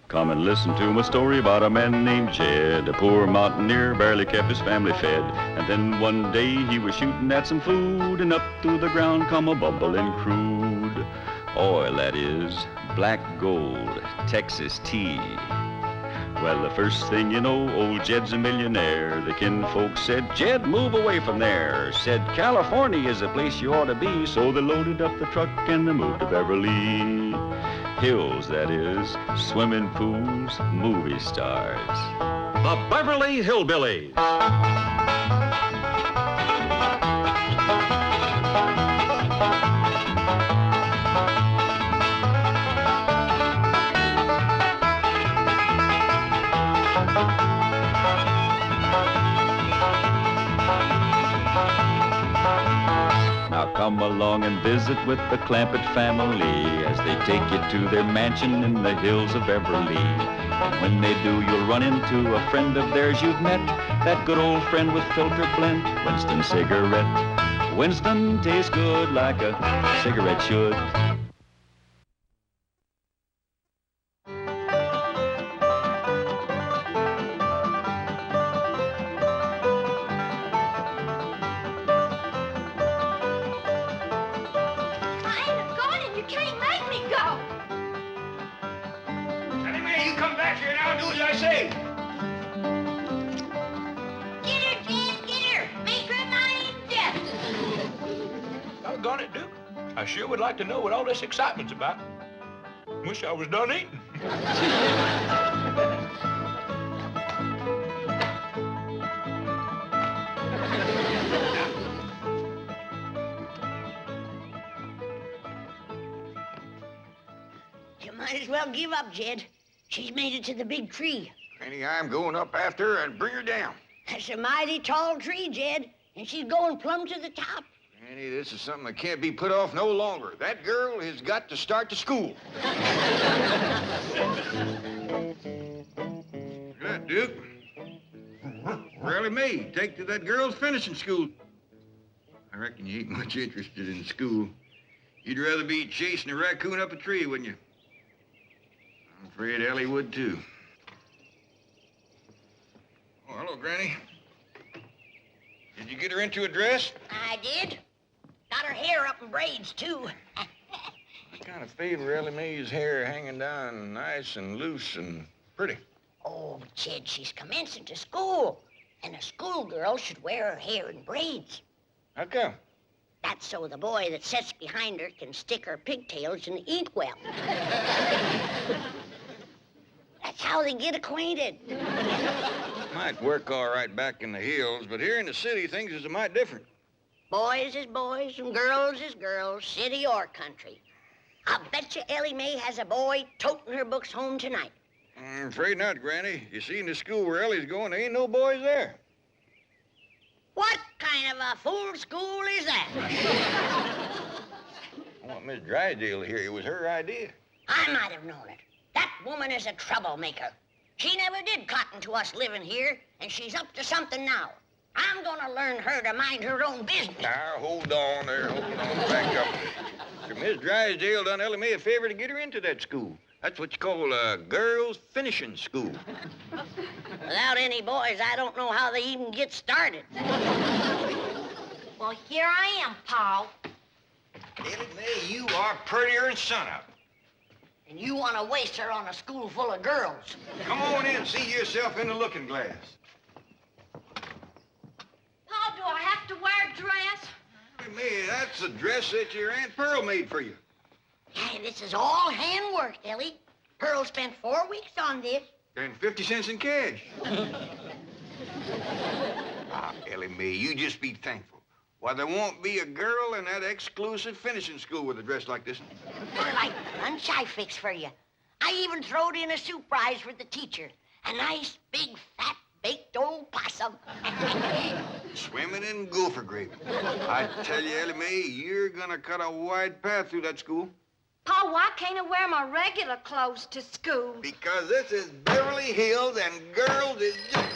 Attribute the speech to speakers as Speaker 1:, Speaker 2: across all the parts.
Speaker 1: Come and listen to my story about a man named Jed. A poor mountaineer, barely kept his family fed. And then one day he was shooting at some food, and up through the ground come a bubbling crude oil, that is, black gold, Texas tea. Well, the first thing you know, old Jed's a millionaire. The kinfolk said, Jed, move away from there. Said, California is the place you ought to be. So they loaded up the truck and they moved to Beverly Hills, that is, swimming pools, movie stars.
Speaker 2: The Beverly Hillbillies.
Speaker 1: Come along and visit with the Clampett family as they take you to their mansion in the hills of Beverly. And when they do, you'll run into a friend of theirs you've met, that good old friend with filter blend, Winston cigarette. Winston tastes good like a cigarette should.
Speaker 3: Doggone it, Duke. I sure would like to know what all this excitement's about. Wish I was done eating.
Speaker 4: You might as well give up, Jed. She's made it to the big tree.
Speaker 5: Granny, I'm going up after her and bring her down.
Speaker 4: That's a mighty tall tree, Jed, and she's going plumb to the top.
Speaker 5: Granny, this is something that can't be put off no longer. That girl has got to start to school. Good, Duke. Really me. Take to that girl's finishing school. I reckon you ain't much interested in school. You'd rather be chasing a raccoon up a tree, wouldn't you? I'm afraid Elly would, too. Oh, hello, Granny. Did you get her into a dress?
Speaker 4: I did. Got her hair up in braids, too.
Speaker 5: I kind of favor Elly Mae's hair hanging down nice and loose and pretty.
Speaker 4: Oh, Jed, she's commencing to school. And a schoolgirl should wear her hair in braids.
Speaker 5: How come?
Speaker 4: That's so the boy that sits behind her can stick her pigtails in the inkwell. That's how they get acquainted.
Speaker 5: Might work all right back in the hills, but here in the city, things is a mite different.
Speaker 4: Boys is boys and girls is girls, city or country. I bet you Elly Mae has a boy toting her books home tonight.
Speaker 5: I'm afraid not, Granny. You see, in the school where Elly's going, there ain't no boys there.
Speaker 4: What kind of a fool school is that?
Speaker 5: I want Miss Drysdale to hear it was her idea.
Speaker 4: I might have known it. That woman is a troublemaker. She never did cotton to us living here, and she's up to something now. I'm gonna learn her to mind her own business.
Speaker 5: Now, hold on there, hold on, back up. Sir, Miss Drysdale done Elly Mae a favor to get her into that school. That's what you call a girls' finishing school.
Speaker 4: Without any boys, I don't know how they even get started.
Speaker 6: Well, here I am, Paul.
Speaker 5: Elly Mae, you are prettier than sunup.
Speaker 4: And you want to waste her on a school full of girls.
Speaker 5: Come on in and see yourself in the looking glass.
Speaker 6: Paul, do I have to wear a dress?
Speaker 5: Elly Mae, that's a dress that your Aunt Pearl made for you.
Speaker 4: Hey, this is all handwork, Elly. Pearl spent 4 weeks on this.
Speaker 5: And 50 cents in cash. Elly Mae, you just be thankful. Why, there won't be a girl in that exclusive finishing school with a dress like this.
Speaker 4: Like lunch I fixed for you. I even throwed in a surprise for the teacher. A nice, big, fat, baked old possum.
Speaker 5: Swimming in gopher gravy. I tell you, Elly Mae, you're gonna cut a wide path through that school.
Speaker 6: Paul, why can't I wear my regular clothes to school?
Speaker 5: Because this is Beverly Hills and girls is just...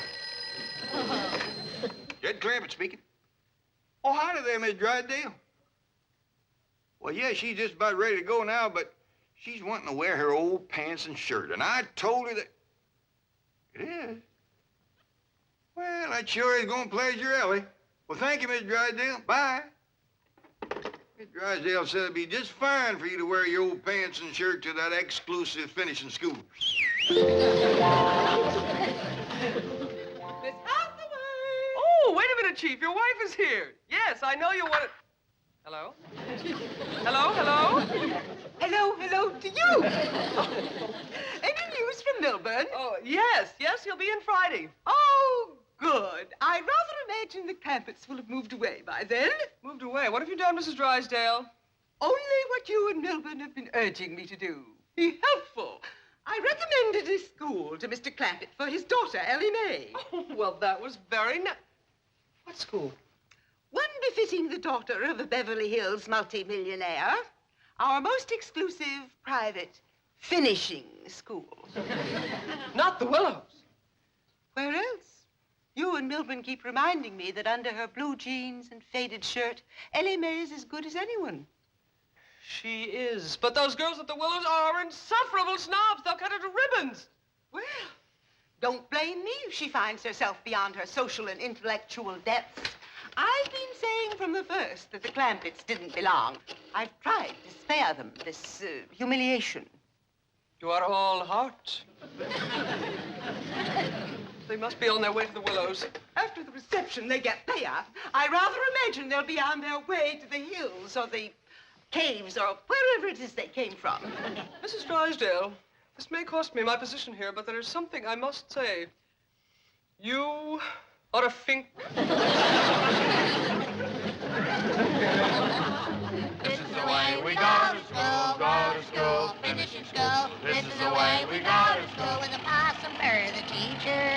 Speaker 5: Jed Clampett speaking. Oh, howdy there, Miss Drysdale. Well, yeah, she's just about ready to go now, but She's wanting to wear her old pants and shirt, and I told her that... It is? Well, that sure is going to pleasure Elly. Well, thank you, Miss Drysdale. Bye. Miss Drysdale said it'd be just fine for you to wear your old pants and shirt to that exclusive finishing school.
Speaker 7: Oh, wait a minute, Chief. Your wife is here. Yes, I know you want it. Hello? Hello, hello?
Speaker 8: Hello, hello to you. Any news from Milburn?
Speaker 7: Oh, yes, he'll be in Friday.
Speaker 8: Oh, good. I rather imagine the Clampetts will have moved away by then.
Speaker 7: Moved away. What have you done, Mrs. Drysdale?
Speaker 8: Only what you and Milburn have been urging me to do. Be helpful. I recommended a school to Mr. Clampett for his daughter, Elly May.
Speaker 7: Oh, well, that was very nice. What school?
Speaker 8: One befitting the daughter of a Beverly Hills multimillionaire. Our most exclusive private finishing school.
Speaker 7: Not the Willows.
Speaker 8: Where else? You and Milburn keep reminding me that under her blue jeans and faded shirt, Elly May is as good as anyone.
Speaker 7: She is. But those girls at the Willows are insufferable snobs. They'll cut her to ribbons.
Speaker 8: Well, don't blame me if she finds herself beyond her social and intellectual depths. I've been saying from the first that the Clampetts didn't belong. I've tried to spare them this humiliation.
Speaker 7: You are all heart. They must be on their way to the Willows.
Speaker 8: After the reception, they get there. I rather imagine they'll be on their way to the hills or the caves or wherever it is they came from.
Speaker 7: Mrs. Drysdale, this may cost me my position here, but there is something I must say. You are a fink.
Speaker 9: This is the way we go to school, finishing school. This is the way we go to school with the possum for the teacher.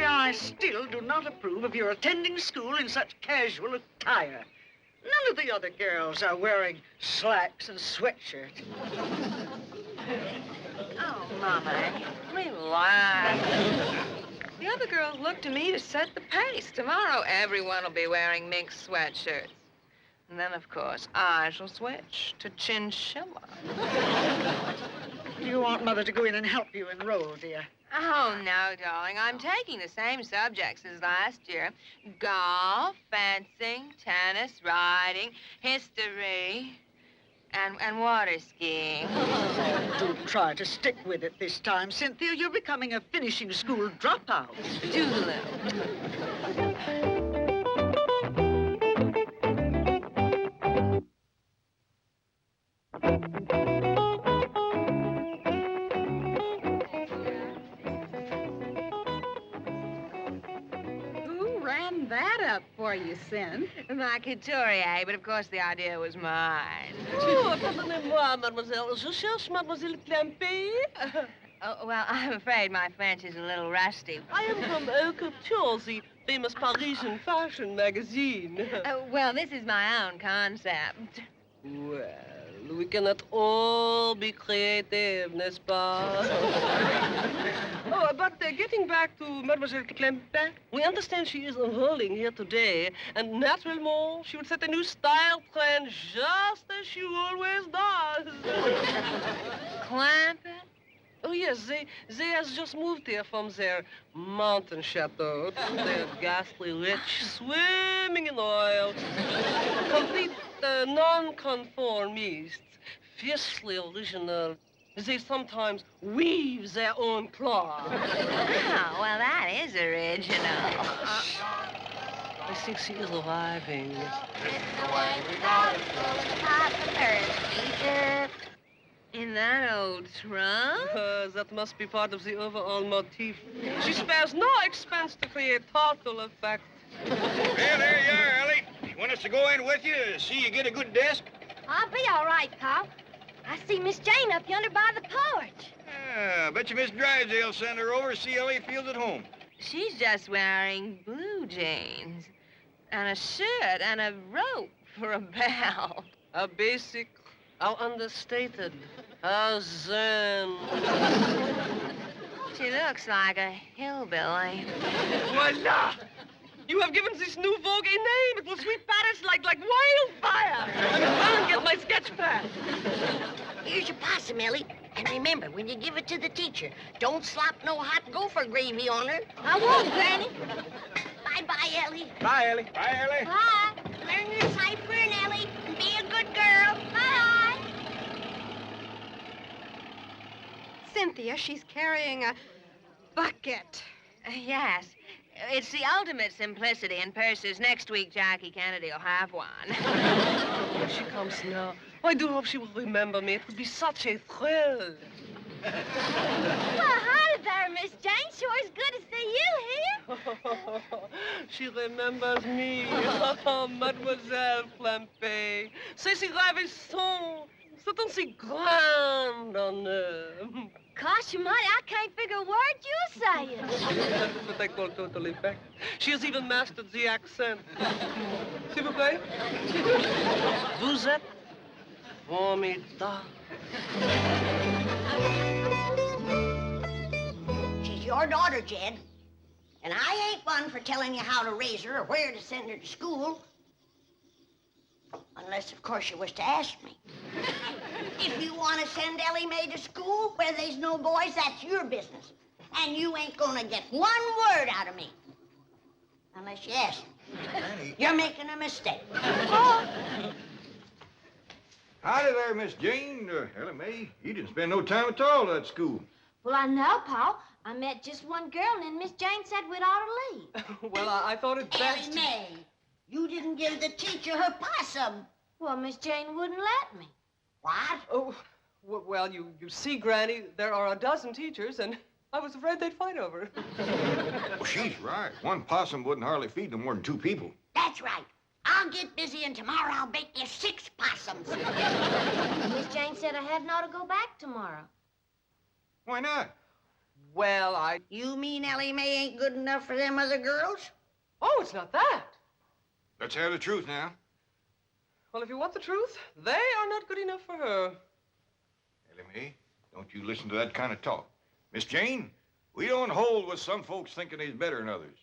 Speaker 10: I still do not approve of your attending school in such casual attire. None of the other girls are wearing slacks and sweatshirts.
Speaker 11: Oh, Mama, relax. The other girls look to me to set the pace. Tomorrow, everyone will be wearing mink sweatshirts. And then, of course, I shall switch to chinchilla.
Speaker 10: You want Mother to go in and help you enroll, dear?
Speaker 11: Oh, no, darling. I'm taking the same subjects as last year. Golf, fencing, tennis, riding, history, and water skiing.
Speaker 10: Do try to stick with it this time, Cynthia. You're becoming a finishing school dropout.
Speaker 11: Doodaloo.
Speaker 12: That up for you, Sin.
Speaker 11: My couturier, but of course the idea was mine.
Speaker 7: Oh, pardonnez-moi, mademoiselle. Je cherche mademoiselle Clampett.
Speaker 11: Oh, well, I'm afraid my French is a little rusty.
Speaker 7: I am from Haute Couture, the famous Parisian fashion magazine.
Speaker 11: Well, this is my own concept.
Speaker 7: Well, we cannot all be creative, n'est-ce pas? Oh, but getting back to Mademoiselle Clampett, we understand she is enrolling here today, and naturally, she would set a new style trend just as she always does.
Speaker 11: Clampett?
Speaker 7: Oh, yes, they has just moved here from their mountain chateau. They're ghastly rich, swimming in oil. Complete non-conformists, fiercely original. They sometimes weave their own cloth.
Speaker 11: Oh, well, that is original.
Speaker 7: I think she is arriving.
Speaker 9: This is the way we go to school with the possum for the teacher.
Speaker 11: In that old trunk?
Speaker 7: That must be part of the overall motif. She spares no expense to create total effect.
Speaker 5: Well, there you are, Elly. You want us to go in with you to see you get a good desk?
Speaker 6: I'll be all right, Pop. I see Miss Jane up yonder by the porch.
Speaker 5: I bet you Miss Drysdale sent her over to see Elly feels at home.
Speaker 11: She's just wearing blue jeans and a shirt and a rope for a belt.
Speaker 7: A basic How understated. How zen.
Speaker 11: She looks like a hillbilly.
Speaker 7: Voila! You have given this new vogue a name. It will sweep Paris like wildfire. I'll get my sketch pad.
Speaker 4: Here's your possum, Elly. And remember, when you give it to the teacher, don't slop no hot gopher gravy on her.
Speaker 6: I won't, Granny.
Speaker 4: Bye-bye, Elly.
Speaker 3: Bye, Elly. Bye, Elly.
Speaker 6: Bye.
Speaker 4: Learn your cipher, Elly, and be a good girl.
Speaker 6: Bye.
Speaker 12: Cynthia, she's carrying a bucket.
Speaker 11: Yes. It's the ultimate simplicity in purses. Next week, Jackie Kennedy will have one.
Speaker 7: Here she comes now. I do hope she will remember me. It would be such a thrill.
Speaker 6: Well, hi there, Miss Jane. Sure is good to see you here.
Speaker 7: She remembers me. Mademoiselle Clampett. C'est si ravissant. C'est aussi grand honneur.
Speaker 6: Gosh, you mighty, I can't figure a word you're saying.
Speaker 7: That's what I call totally back. She has even mastered the accent. S'il vous plaît. Vous êtes formidable.
Speaker 4: She's your daughter, Jed. And I ain't one for telling you how to raise her or where to send her to school. Unless, of course, you wish to ask me. If you want to send Elly Mae to school where there's no boys, that's your business. And you ain't gonna get one word out of me. Unless you ask me.
Speaker 5: Granny.
Speaker 4: You're making a mistake.
Speaker 5: Howdy there, Miss Jane. Elly Mae, you didn't spend no time at all at school.
Speaker 6: Well, I know, Pa. I met just one girl, and then Miss Jane said we'd ought to leave.
Speaker 7: Well, I thought it best.
Speaker 4: Elly Mae, you didn't give the teacher her possum.
Speaker 6: Well, Miss Jane wouldn't let me.
Speaker 4: What?
Speaker 7: Oh, well, you see, Granny, there are a dozen teachers, and I was afraid they'd fight over it.
Speaker 5: Well, she's right. One possum wouldn't hardly feed no more than 2 people.
Speaker 4: That's right. I'll get busy, and tomorrow I'll bake you 6 possums.
Speaker 6: Miss Jane said I hadn't ought to go back tomorrow.
Speaker 5: Why not?
Speaker 7: Well,
Speaker 4: You mean Elly Mae ain't good enough for them other girls?
Speaker 7: Oh, it's not that.
Speaker 5: Let's have the truth now.
Speaker 7: Well, if you want the truth, they are not good enough for her.
Speaker 5: Elly Mae, don't you listen to that kind of talk. Miss Jane, we don't hold with some folks thinking he's better than others.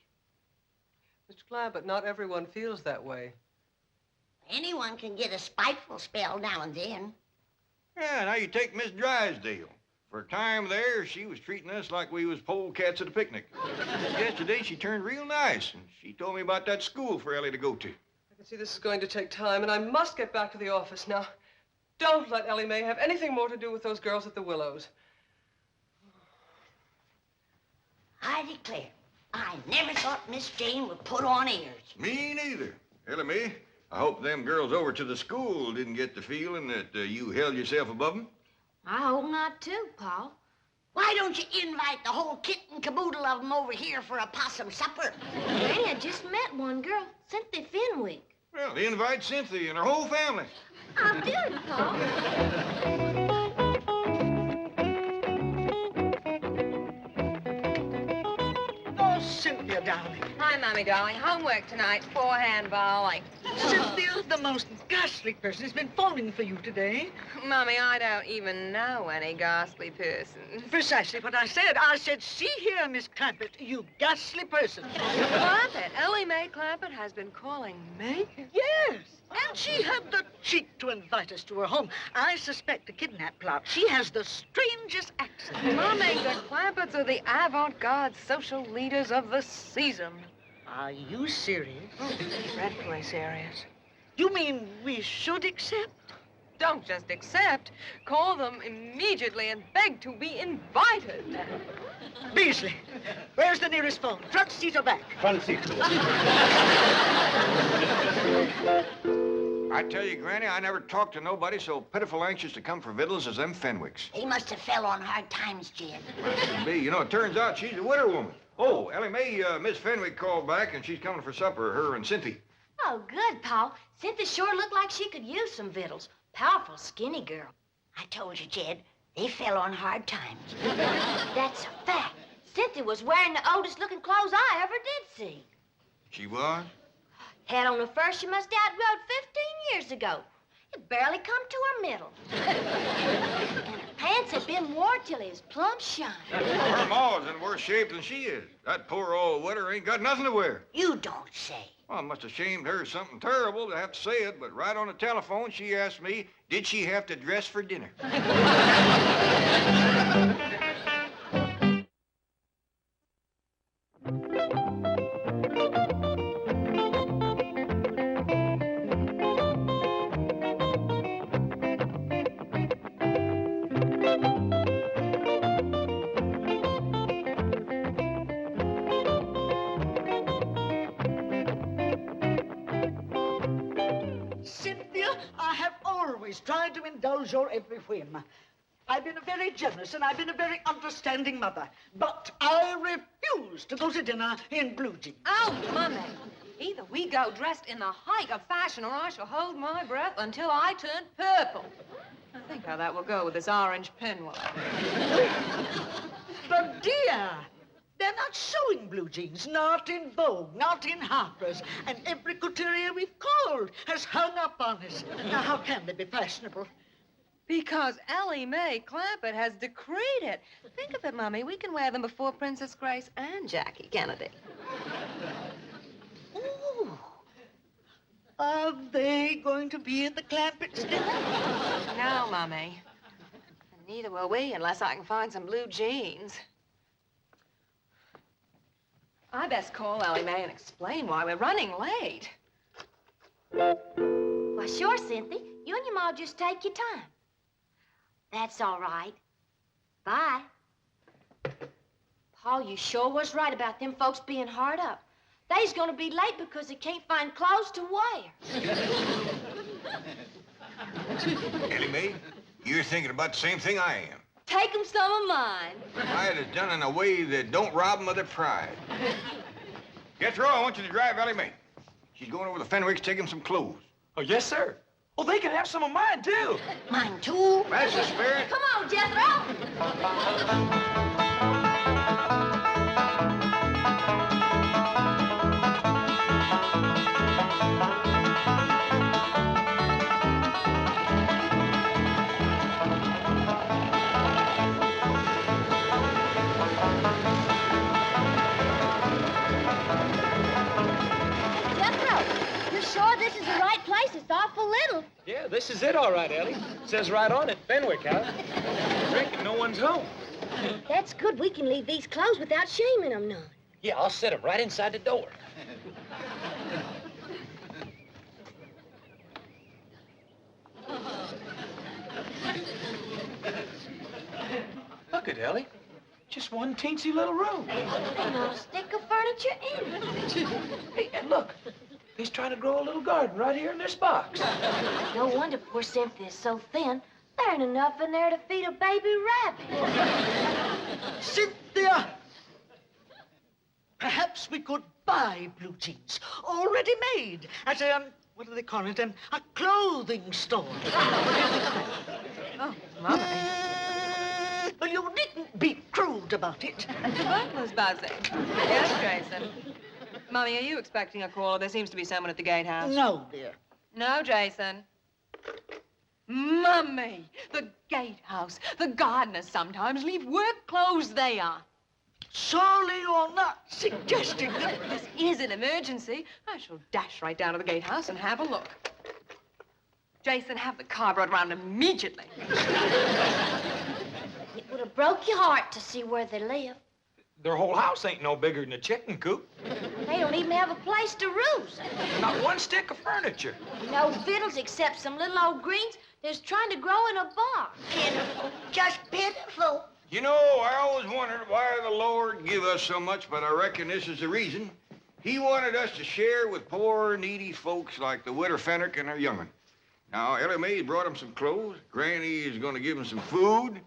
Speaker 7: Mr. Clampett, not everyone feels that way.
Speaker 4: Anyone can get a spiteful spell now and then.
Speaker 5: Yeah, now you take Miss Drysdale. For a time there, she was treating us like we was polecats at a picnic. Yesterday, she turned real nice, and she told me about that school for Elly to go to.
Speaker 7: I can see this is going to take time, and I must get back to the office now. Don't let Elly Mae have anything more to do with those girls at the Willows.
Speaker 4: I declare, I never thought Miss Jane would put on airs.
Speaker 5: Me neither. Elly Mae, I hope them girls over to the school didn't get the feeling that you held yourself above them.
Speaker 6: I hope not, too, Pa.
Speaker 4: Why don't you invite the whole kit and caboodle of them over here for a possum supper?
Speaker 6: Granny, I just met one girl, Cynthia Fenwick.
Speaker 5: Well, invite Cynthia and her whole family.
Speaker 6: I'll do it, Pa.
Speaker 10: Oh, Cynthia, darling.
Speaker 11: Hi, Mommy, darling. Homework tonight, forehand volley.
Speaker 10: Cynthia's the most ghastly person who's been phoning for you today.
Speaker 11: Mommy, I don't even know any ghastly persons.
Speaker 10: Precisely what I said. I said, see here, Miss Clampett, you ghastly person.
Speaker 11: Clampett? Elly Mae Clampett has been calling me?
Speaker 10: Yes. And she had the cheek to invite us to her home. I suspect a kidnap plot. She has the strangest accent.
Speaker 11: Mommy, the Clampetts are the avant-garde social leaders of the season.
Speaker 10: Are you serious?
Speaker 11: Dreadfully serious.
Speaker 10: You mean we should accept?
Speaker 11: Don't just accept. Call them immediately and beg to be invited.
Speaker 10: Beasley, where's the nearest phone? Front seat or back?
Speaker 3: Front seat.
Speaker 5: I tell you, Granny, I never talked to nobody so pitiful anxious to come for victuals as them Fenwicks.
Speaker 4: He must have fell on hard times, Jed.
Speaker 5: You know, it turns out she's a widow woman. Oh, Elly Mae, Miss Fenwick called back, and she's coming for supper, her and Cynthia.
Speaker 6: Oh, good, Pa. Cynthia sure looked like she could use some victuals. Powerful skinny girl.
Speaker 4: I told you, Jed, they fell on hard times.
Speaker 6: That's a fact. Cynthia was wearing the oldest-looking clothes I ever did see.
Speaker 5: She was?
Speaker 6: Had on the fur she must have outrode 15 years ago. It barely come to her middle. And her pants had been worn till it was plumb shiny.
Speaker 5: Her ma's in worse shape than she is. That poor old widder ain't got nothing to wear.
Speaker 4: You don't say.
Speaker 5: Well, it must have shamed her something terrible to have to say it, but right on the telephone, she asked me, did she have to dress for dinner?
Speaker 10: Tried to indulge your every whim. I've been a very generous and I've been a very understanding mother, but I refuse to go to dinner in blue jeans.
Speaker 11: Oh, Mummy, either we go dressed in the height of fashion or I shall hold my breath until I turn purple. I think how that will go with this orange pinwheel.
Speaker 10: But dear, they're not showing blue jeans, not in Vogue, not in Harper's, and every couturier we've called has hung up on us. Now, how can they be fashionable?
Speaker 11: Because Elly May Clampett has decreed it. Think of it, Mummy. We can wear them before Princess Grace and Jackie Kennedy.
Speaker 10: Ooh. Are they going to be at the Clampetts' dinner?
Speaker 11: No, Mummy. And neither will we unless I can find some blue jeans. I best call Elly May and explain why we're running late.
Speaker 6: Well, sure, Cynthia. You and your ma just take your time. That's all right. Bye. Paul, you sure was right about them folks being hard up. They's gonna be late because they can't find clothes to wear.
Speaker 5: Elly May, you're thinking about the same thing I am.
Speaker 6: Take 'em some of mine.
Speaker 5: Pride is done in a way that don't rob 'em of their pride. Jethro, I want you to drive Elly May. She's going over to Fenwick's to take him some clothes.
Speaker 3: Oh, yes, sir. Oh, they can have some of mine, too.
Speaker 4: Mine, too?
Speaker 5: That's the spirit.
Speaker 6: Come on, Jethro. Sure, this is the right place. It's awful little.
Speaker 3: Yeah, this is it, all right, Elly. Says right on it, Fenwick House. Reckon no one's home.
Speaker 6: That's good. We can leave these clothes without shaming them none.
Speaker 3: Yeah, I'll set them right inside the door. Look at Elly. Just one teensy little room.
Speaker 6: And not a stick of furniture in it.
Speaker 3: Hey, and look. He's trying to grow a little garden right here in this box.
Speaker 6: No wonder poor Cynthia's so thin. There ain't enough in there to feed a baby rabbit.
Speaker 10: Cynthia! Perhaps we could buy blue jeans, already made, at a, what do they call it, a clothing store.
Speaker 11: Oh, Mummy.
Speaker 10: Well, you needn't be crude about it.
Speaker 11: The butler's buzzing. Yes, Jason. Mummy, are you expecting a caller? There seems to be someone at the gatehouse.
Speaker 10: No, dear.
Speaker 11: No, Jason. Mummy, the gatehouse. The gardeners sometimes leave work clothes there.
Speaker 10: Surely you're not suggesting that...
Speaker 11: This is an emergency. I shall dash right down to the gatehouse and have a look. Jason, have the car brought around immediately.
Speaker 6: It would have broke your heart to see where they live.
Speaker 3: Their whole house ain't no bigger than a chicken coop.
Speaker 6: They don't even have a place to roost.
Speaker 3: Not one stick of furniture.
Speaker 6: No fiddles except some little old greens that's trying to grow in a bar.
Speaker 4: Pitiful. Just pitiful.
Speaker 5: You know, I always wondered why the Lord give us so much, but I reckon this is the reason. He wanted us to share with poor, needy folks like the widder Fenwick and her young'un. Now, Elly Mae brought them some clothes. Granny is going to give them some food.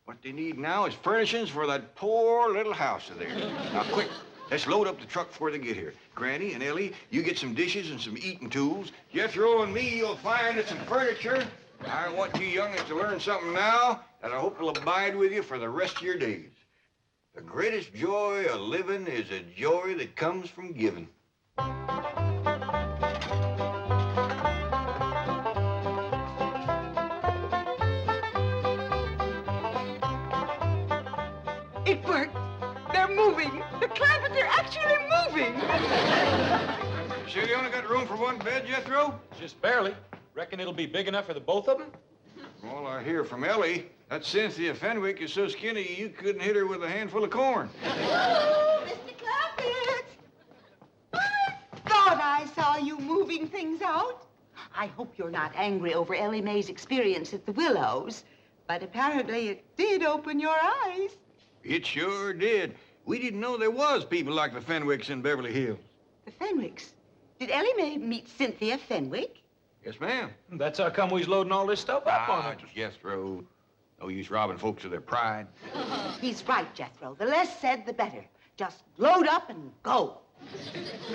Speaker 5: What they need now is furnishings for that poor little house of theirs. Now, quick, let's load up the truck before they get here. Granny and Elly, you get some dishes and some eating tools. Jethro and me, you'll find us some furniture. I want you young'uns to learn something now that I hope will abide with you for the rest of your days. The greatest joy of living is a joy that comes from giving.
Speaker 8: It worked. They're moving. The Clampett, they're actually moving.
Speaker 5: Sure you only got room for one bed, Jethro?
Speaker 3: Just barely. Reckon it'll be big enough for the both of them?
Speaker 5: All I hear from Elly, that Cynthia Fenwick is so skinny you couldn't hit her with a handful of corn.
Speaker 8: Oh, Mr. Clampett. I thought I saw you moving things out. I hope you're not angry over Elly Mae's experience at the Willows, but apparently it did open your eyes.
Speaker 5: It sure did. We didn't know there was people like the Fenwicks in Beverly Hills.
Speaker 8: The Fenwicks? Did Elly Mae meet Cynthia Fenwick?
Speaker 5: Yes, ma'am.
Speaker 3: That's how come we's loading all this stuff up on her.
Speaker 5: Jethro. No use robbing folks of their pride.
Speaker 8: He's right, Jethro. The less said, the better. Just load up and go.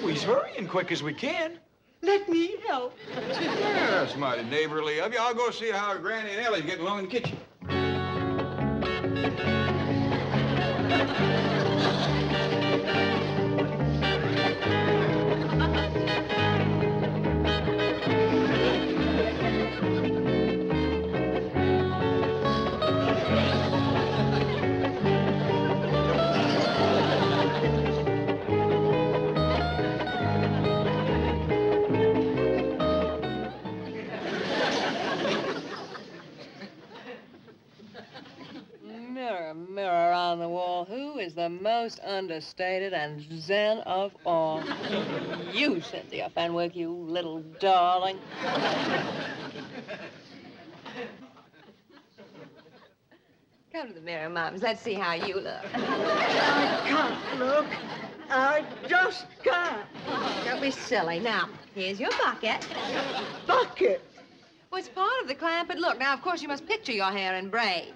Speaker 3: We's hurrying quick as we can.
Speaker 8: Let me help.
Speaker 5: Yeah, that's mighty neighborly of you. I'll go see how Granny and Elly's getting along in the kitchen.
Speaker 7: Mirror, mirror on the wall, who is the most understated and zen of all? You, Cynthia Fenwick, you little darling.
Speaker 11: Come to the mirror, Mums. Let's see how you look.
Speaker 10: I can't look. I just can't.
Speaker 11: Don't be silly. Now, here's your bucket.
Speaker 10: Bucket.
Speaker 11: Well, it's part of the Clampett look. Now, of course, you must picture your hair in braids.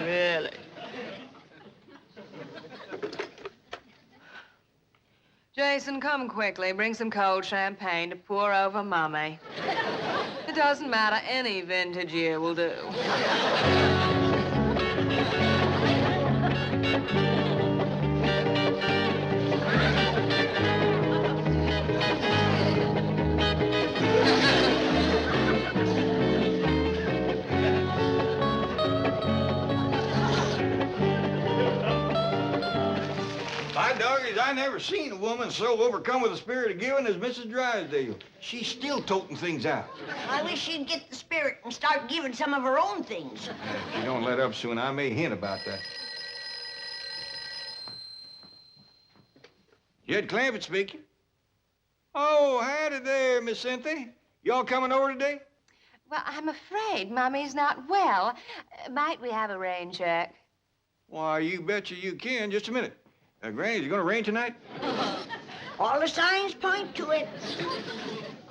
Speaker 7: Really?
Speaker 11: Jason, come quickly. Bring some cold champagne to pour over Mummy. It doesn't matter. Any vintage year will do.
Speaker 5: By doggies, I never seen a woman so overcome with the spirit of giving as Mrs. Drysdale. She's still toting things out.
Speaker 4: I wish she'd get the spirit and start giving some of her own things.
Speaker 5: If she don't let up soon, I may hint about that. Jed Clampett speaking. Oh, howdy there, Miss Cynthia. Y'all coming over today?
Speaker 11: Well, I'm afraid Mummy's not well. Might we have a rain check?
Speaker 5: Why, you betcha you can. Just a minute. Granny, you gonna rain tonight?
Speaker 4: All the signs point to it.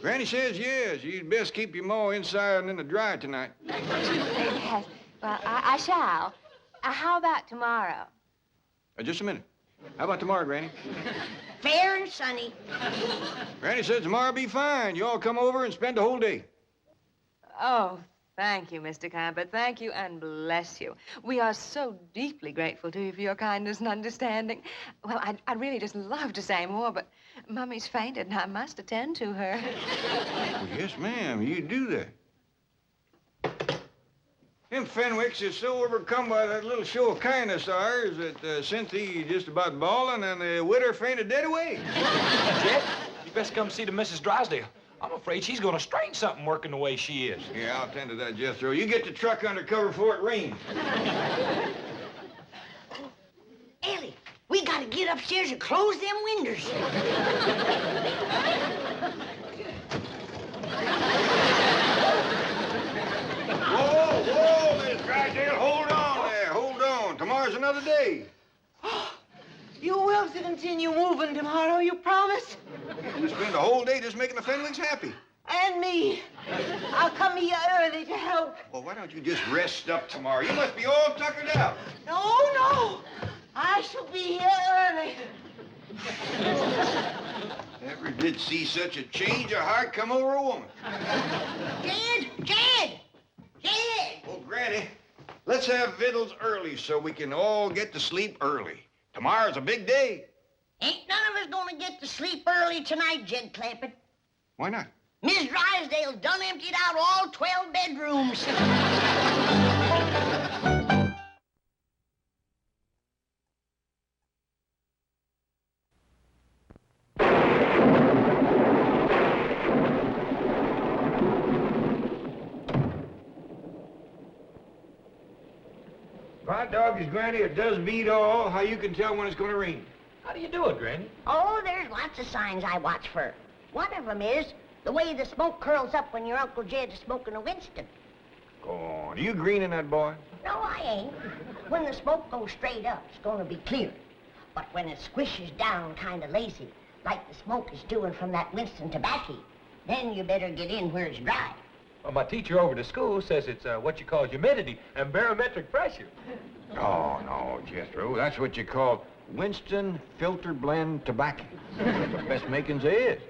Speaker 5: Granny says yes. You'd best keep your maw inside and in the dry tonight.
Speaker 11: Yes. Well, I shall. How about tomorrow?
Speaker 5: Just a minute. How about tomorrow, Granny?
Speaker 4: Fair and sunny.
Speaker 5: Granny says tomorrow'll be fine. You all come over and spend the whole day.
Speaker 11: Oh, thank you, Mr. Clampett. Thank you and bless you. We are so deeply grateful to you for your kindness and understanding. Well, I'd really just love to say more, but Mummy's fainted and I must attend to her.
Speaker 5: Well, yes, ma'am. You do that. Them Fenwicks is so overcome by that little show of kindness of ours that Cynthia just about bawling and the widder fainted dead away.
Speaker 3: Jed, you best come see the Mrs. Drysdale. I'm afraid she's gonna strain something working the way she is.
Speaker 5: Yeah, I'll attend to that, Jethro. You get the truck under cover before it rains.
Speaker 4: Elly, we gotta get upstairs and close them windows.
Speaker 5: Whoa, Miss Drysdale, hold on there. Hold on. Tomorrow's another day.
Speaker 8: You will continue moving tomorrow, you promise?
Speaker 5: We spend the whole day just making the Fenwicks happy.
Speaker 8: And me. I'll come here early to help.
Speaker 5: Well, why don't you just rest up tomorrow? You must be all tuckered out.
Speaker 8: No. I shall be here early.
Speaker 5: Never did see such a change of heart come over a woman.
Speaker 4: Jed!
Speaker 5: Oh, Granny, let's have victuals early so we can all get to sleep early. Tomorrow's a big day.
Speaker 4: Ain't none of us gonna get to sleep early tonight, Jed Clampett.
Speaker 5: Why not?
Speaker 4: Miss Drysdale's done emptied out all 12 bedrooms.
Speaker 5: Hot dog is Granny, it does beat all. How you can tell when it's going to rain?
Speaker 3: How do you do it, Granny?
Speaker 4: Oh, there's lots of signs I watch for. One of them is the way the smoke curls up when your Uncle Jed is smoking a Winston.
Speaker 5: Go on. Are you greening that boy?
Speaker 4: No, I ain't. When the smoke goes straight up, it's gonna be clear. But when it squishes down kind of lazy, like the smoke is doing from that Winston tobacco, then you better get in where it's dry.
Speaker 3: Well, my teacher over to school says it's what you call humidity and barometric pressure.
Speaker 5: Oh, no, Jethro. That's what you call Winston Filter Blend Tobacco. The best makings there is.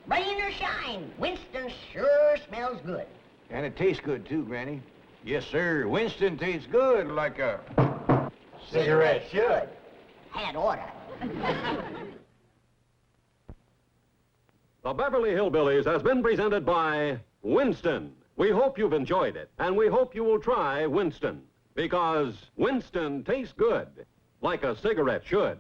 Speaker 4: Rain or shine, Winston sure smells good.
Speaker 5: And it tastes good, too, Granny. Yes, sir. Winston tastes good like a...
Speaker 3: Cigarette should.
Speaker 4: Had order.
Speaker 2: The Beverly Hillbillies has been presented by Winston. We hope you've enjoyed it, and we hope you will try Winston, because Winston tastes good, like a cigarette should.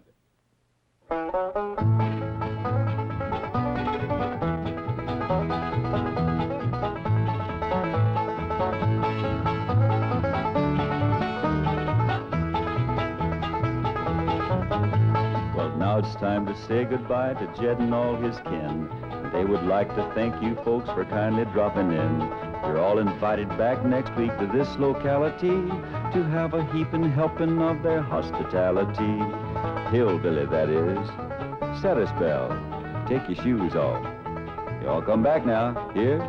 Speaker 1: Well, now it's time to say goodbye to Jed and all his kin. They would like to thank you folks for kindly dropping in. You're all invited back next week to this locality to have a heaping helping of their hospitality. Hillbilly, that is. Set a spell. Take your shoes off. You all come back now. Here?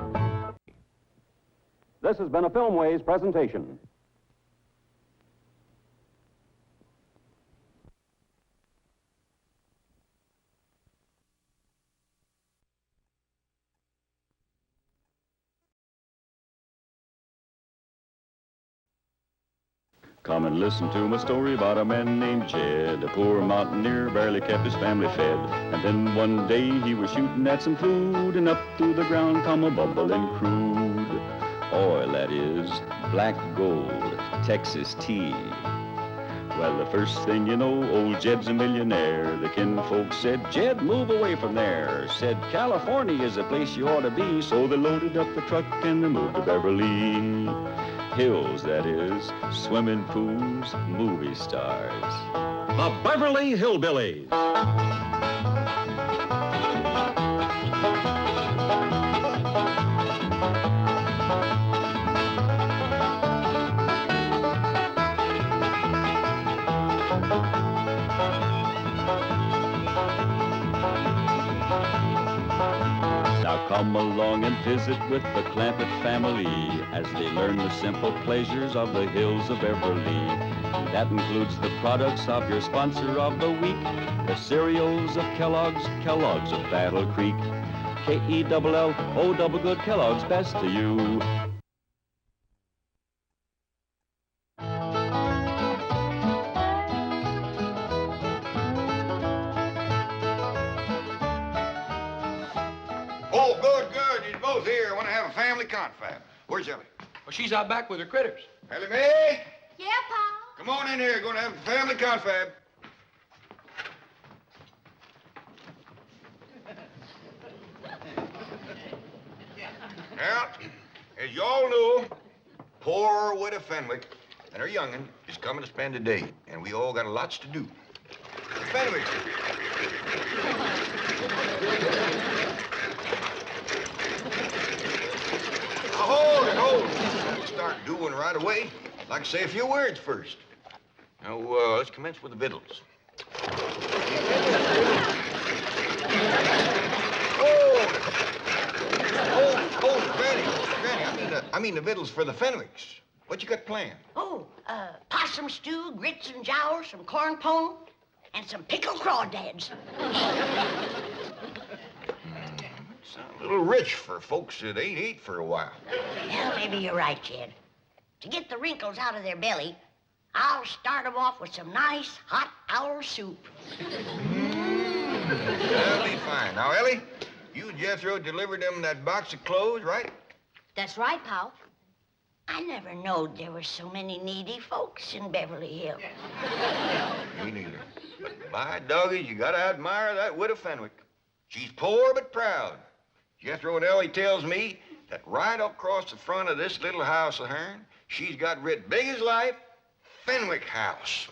Speaker 2: This has been a Filmways presentation.
Speaker 1: Come and listen to my story about a man named Jed. A poor mountaineer barely kept his family fed. And then one day he was shooting at some food, and up through the ground come a bubbling crude. Oil, that is, black gold, Texas tea. Well, the first thing you know, old Jed's a millionaire. The kinfolk said, Jed, move away from there. Said, California is the place you ought to be. So they loaded up the truck and they moved to Beverly Hills, that is, swimming pools, movie stars.
Speaker 2: The Beverly Hillbillies.
Speaker 1: Now come along and visit with the Clampett family as they learn the simple pleasures of the hills of Beverly. That includes the products of your sponsor of the week, the cereals of Kellogg's, Kellogg's of Battle Creek. K-E-double-L-O double good Kellogg's, best to you.
Speaker 5: Oh, good, good. You're both here. I want to have a family confab. Where's Elly?
Speaker 3: Well, she's out back with her critters.
Speaker 5: Elly Mae?
Speaker 6: Yeah, Pa?
Speaker 5: Come on in here. Going to have a family confab. Now, as you all know, poor widow Fenwick and her young'un is coming to spend the day, and we all got lots to do. Fenwick. Now, hold it, hold it. We'll start doing right away. I'd like to say a few words first. Now, let's commence with the victuals. Oh, Granny, I mean the victuals for the Fenwicks. What you got planned?
Speaker 4: Oh, possum stew, grits and jowl, some corn pone, and some pickled crawdads.
Speaker 5: Sound a little rich for folks that ain't ate for a while.
Speaker 4: Well, maybe you're right, Jed. To get the wrinkles out of their belly, I'll start them off with some nice hot owl soup.
Speaker 5: That'll be fine. Now, Elly, You, Jethro, delivered them that box of clothes, right?
Speaker 4: That's right, Pal. I never knowed there were so many needy folks in Beverly Hills.
Speaker 5: Me neither. But by doggies, you gotta admire that widow Fenwick. She's poor but proud. Jethro and Elly tells me that right across the front of this little house of hern, she's got writ big as life, Fenwick House.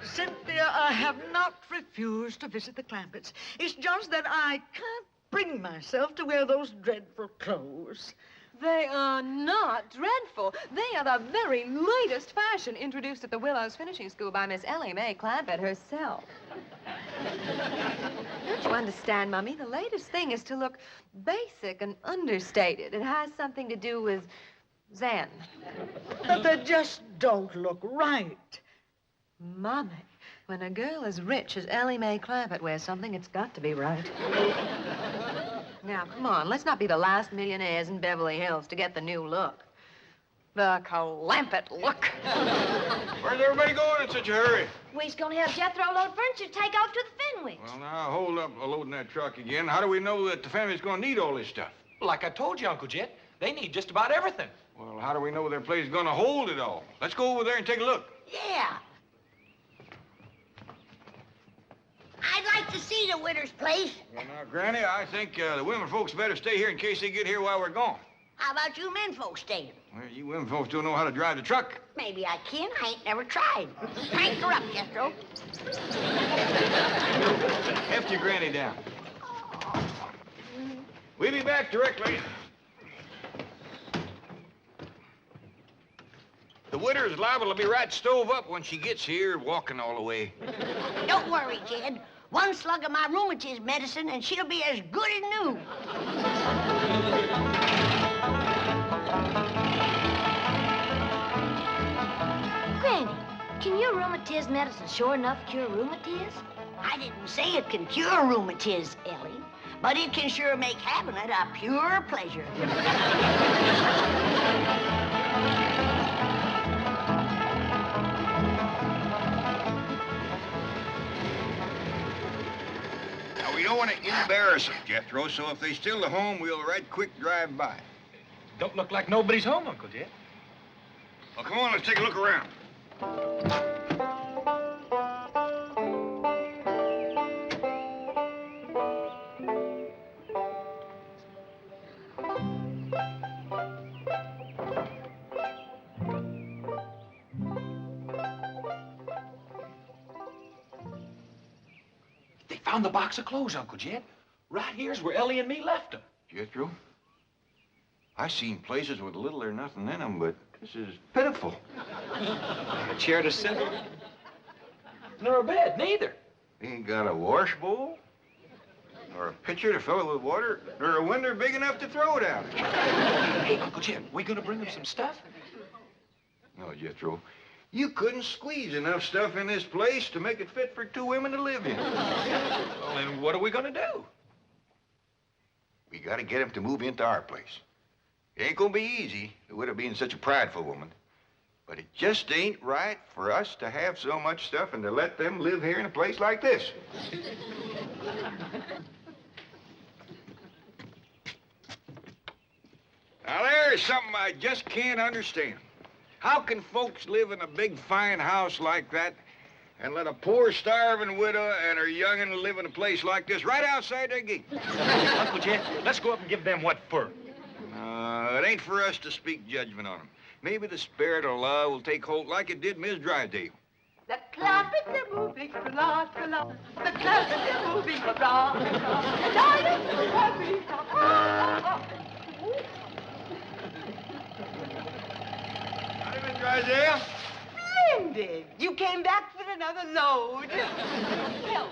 Speaker 10: Cynthia, I have not refused to visit the Clampetts. It's just that I can't bring myself to wear those dreadful clothes.
Speaker 11: They are not dreadful. They are the very latest fashion introduced at the Willows Finishing School by Miss Elly May Clampett herself. Don't you understand, Mummy? The latest thing is to look basic and understated. It has something to do with Zen.
Speaker 10: But they just don't look right.
Speaker 11: Mummy, when a girl as rich as Elly May Clampett wears something, it's got to be right. Now, come on, let's not be the last millionaires in Beverly Hills to get the new look. The Clampett look.
Speaker 5: Where's everybody going in such a hurry?
Speaker 6: We's gonna have Jethro load furniture to take off to the Fenwicks.
Speaker 5: Well, now, hold up loading that truck again. How do we know that the family's gonna need all this stuff?
Speaker 3: Like I told you, Uncle Jet, they need just about everything.
Speaker 5: Well, how do we know their place is gonna hold it all? Let's go over there and take a look.
Speaker 4: Yeah. I'd like to see the widow's place.
Speaker 5: Well, now, Granny, I think the women folks better stay here in case they get here while we're gone.
Speaker 4: How about you men folks staying?
Speaker 5: Well, you women folks don't know how to drive the truck.
Speaker 4: Maybe I can. I ain't never tried. Crank her up, Jethro.
Speaker 5: Heft your Granny down. We'll be back directly. The widow's liable to be right stove up when she gets here, walking all the way.
Speaker 4: Don't worry, Jed. One slug of my rheumatism medicine and she'll be as good as new.
Speaker 6: Granny, can your rheumatism medicine sure enough cure rheumatism?
Speaker 4: I didn't say it can cure rheumatism, Elly, but it can sure make having it a pure pleasure.
Speaker 5: We don't want to embarrass them, Jethro, so if they still at home, we'll right quick drive by.
Speaker 3: Don't look like nobody's home, Uncle Jet.
Speaker 5: Well, come on, let's take a look around.
Speaker 3: They found the box of clothes, Uncle Jet. Right here's where Elly and me left them.
Speaker 5: Jethro, I seen places with little or nothing in them, but this is pitiful.
Speaker 3: A chair to sit in. Nor a bed, neither.
Speaker 5: Ain't got a wash bowl, or a pitcher to fill it with water, or a window big enough to throw it out.
Speaker 3: Hey, Uncle Jet, we gonna bring them some stuff?
Speaker 5: No, Jethro. You couldn't squeeze enough stuff in this place to make it fit for two women to live in.
Speaker 3: Well, then what are we gonna do?
Speaker 5: We gotta get him to move into our place. It ain't gonna be easy, the widow being such a prideful woman. But it just ain't right for us to have so much stuff and to let them live here in a place like this. Now, there's something I just can't understand. How can folks live in a big, fine house like that and let a poor, starving widow and her young'un live in a place like this right outside their gate?
Speaker 3: Uncle Jet, let's go up and give them what for.
Speaker 5: It ain't for us to speak judgment on them. Maybe the spirit of love will take hold like it did Miss Drysdale.
Speaker 8: The Clampetts are moving, la, la, la. The Clampetts are moving, la, la, la. And I am so happy, la,
Speaker 5: Howdy, Miss Drysdale.
Speaker 8: Splendid. You came back for another load.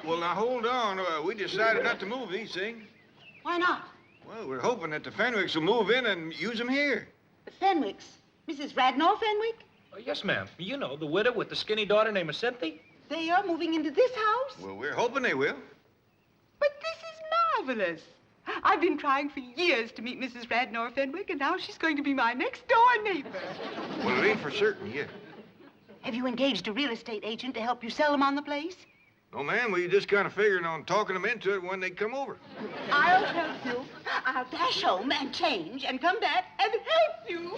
Speaker 5: Well, now, hold on. We decided not to move these things.
Speaker 8: Why not?
Speaker 5: Well, we're hoping that the Fenwicks will move in and use them here.
Speaker 8: The Fenwicks? Mrs. Radnor Fenwick?
Speaker 3: Oh, yes, ma'am. You know, the widow with the skinny daughter named Cynthia.
Speaker 8: They are moving into this house?
Speaker 5: Well, we're hoping they will.
Speaker 8: But this is marvelous. I've been trying for years to meet Mrs. Radnor Fenwick, and now she's going to be my next-door neighbor.
Speaker 5: Well, it ain't for certain yet.
Speaker 8: Have you engaged a real estate agent to help you sell them on the place?
Speaker 5: No, ma'am, we just kind of figuring on talking them into it when they come over.
Speaker 8: I'll help you. I'll dash home and change and come back and help you.